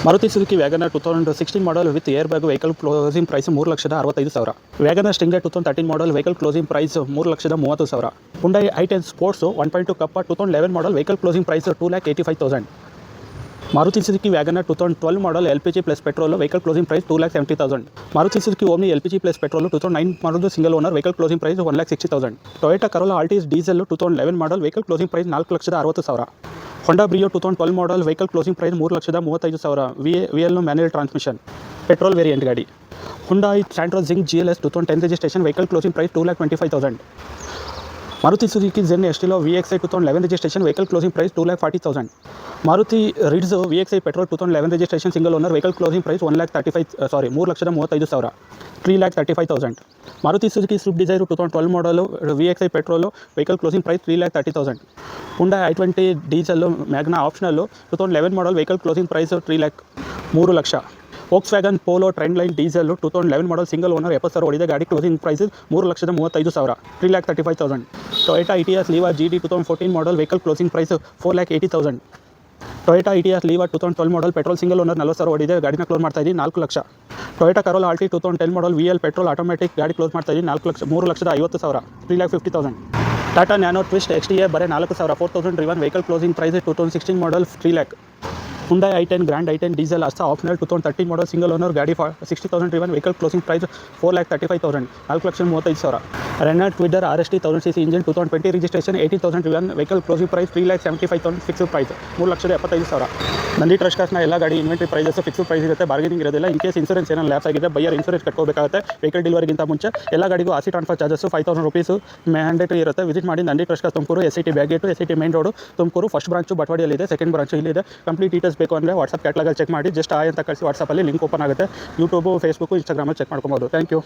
Maruti Suzuki WagonR 2016 model with airbag vehicle closing price 3,65,000. WagonR Stingray 2013 model vehicle closing price 3,30,000. Hyundai i10 sports 1.2 Kappa 2011 model vehicle closing price 2,85,000. Maruti Suzuki WagonR 2012 model LPG plus petrol vehicle closing price 2,70,000. Maruti Suzuki Omni LPG plus petrol 2009 model single owner vehicle closing price 1,60,000. Toyota Corolla Altis diesel 2011 model vehicle closing price 4,60,000. Honda Brio 2012 model vehicle closing price 3,35,000. VL manual transmission petrol variant ಗಾಡಿ. Hyundai Santro Xing GLS 2010 registration vehicle closing price 2,25,000. Maruti Suzuki Zen Estilo VXI 2011 registration vehicle closing price 2,40,000. Maruti Ritz VXI petrol 2011 registration single owner vehicle closing price 3,35,000. 3,35,000. Maruti Suzuki Swift Dzire 2012 model VXI petrol vehicle closing price 3,30,000. Hyundai i20 diesel Magna optional 2011 model vehicle closing price 3 lakh. Volks wagon Polo trend line diesel 2011 model single owner 70,000 ಹೊಡಿದೆ ಗಾಡಿ closing price 3,35,000. 3,35,000. Toyota Etios Liva GD 2014 model vehicle closing price 4,80,000. Toyota Etios Liva 2012 model petrol single owner 40,000 ಹೊಡಿದೆ ಗಾಡಿನ close ಮಾಡ್ತಾ ಇದ್ದೀನಿ 4 lakh. Toyota Corolla Altis 2010 model VL petrol automatic ಗಾಡಿ close ಮಾಡ್ತಾ ಇದ್ದೀನಿ 3,50,000. 3,50,000. Tata nano twist XTA ಬರೀ 4,000. 4,000 driven vehicle closing price 2016 model 3 lakh. Hyundai i10 grand i10 diesel Asta optional 2013 model single owner ಗಾಡಿ 60,000 driven vehicle closing price 4,35,000. 4,35,000. Renault Triber RST 1000cc engine 2020 registration 80,000 driven vehicle closing price 3,75,000 fixed price 3,75,000. Nandi trust ಕಾರ್ಸ್ನ ಎಲ್ಲ ಗಾಡಿ inventory prices fixed price ಇರುತ್ತೆ, bargaining ಇರೋದಿಲ್ಲ. In case insurance ಏನಾದ್ರು lapse ಆಗಿದೆ buyer insurance ಕಟ್ಕೋಬೇಕಾಗುತ್ತೆ. Vehicle ಡೆಲಿವರಿಗಿಂತ ಮುಂಚೆ ಎಲ್ಲ ಗಾಡಿಗೂ RC transfer charges 5,000 rupees mandatory ಇರುತ್ತೆ. ವಿಸಿಟ್ ಮಾಡಿ Nandi trust cars Tumakuru SIT back gate SIT main road Tumakuru. First branch ಬಟವಾಡಿಯಲ್ಲಿದೆ, ಸೆಕೆಂಡ್ ಬ್ರಾಂಚು ಇಲ್ಲಿದೆ. ಕಂಪ್ಲೀಟ್ ಡೀಟೇಲ್ಸ್ ಬೇಕು ಅಂದರೆ ವಾಟ್ಸಪ್ ಕ್ಯಾಟ್ಲಾಗಲ್ಲಿ ಚೆಕ್ ಮಾಡಿ ಜಸ್ಟ್ ಅಂತ ಕಳಿಸಿ ವಾಟ್ಸಪ್ಪಲ್ಲಿ ಲಿಂಕ್ ಓಪನ್ ಆಗುತ್ತೆ. ಯೂಟ್ಯೂಬು ಫೇಸ್ಬುಕ್ಕು ಇನ್ಸ್ಟಾಗ್ರಾಮಲ್ಲಿ ಚೆಕ್ ಮಾಡ್ಕೊಬೋದು. Thank you.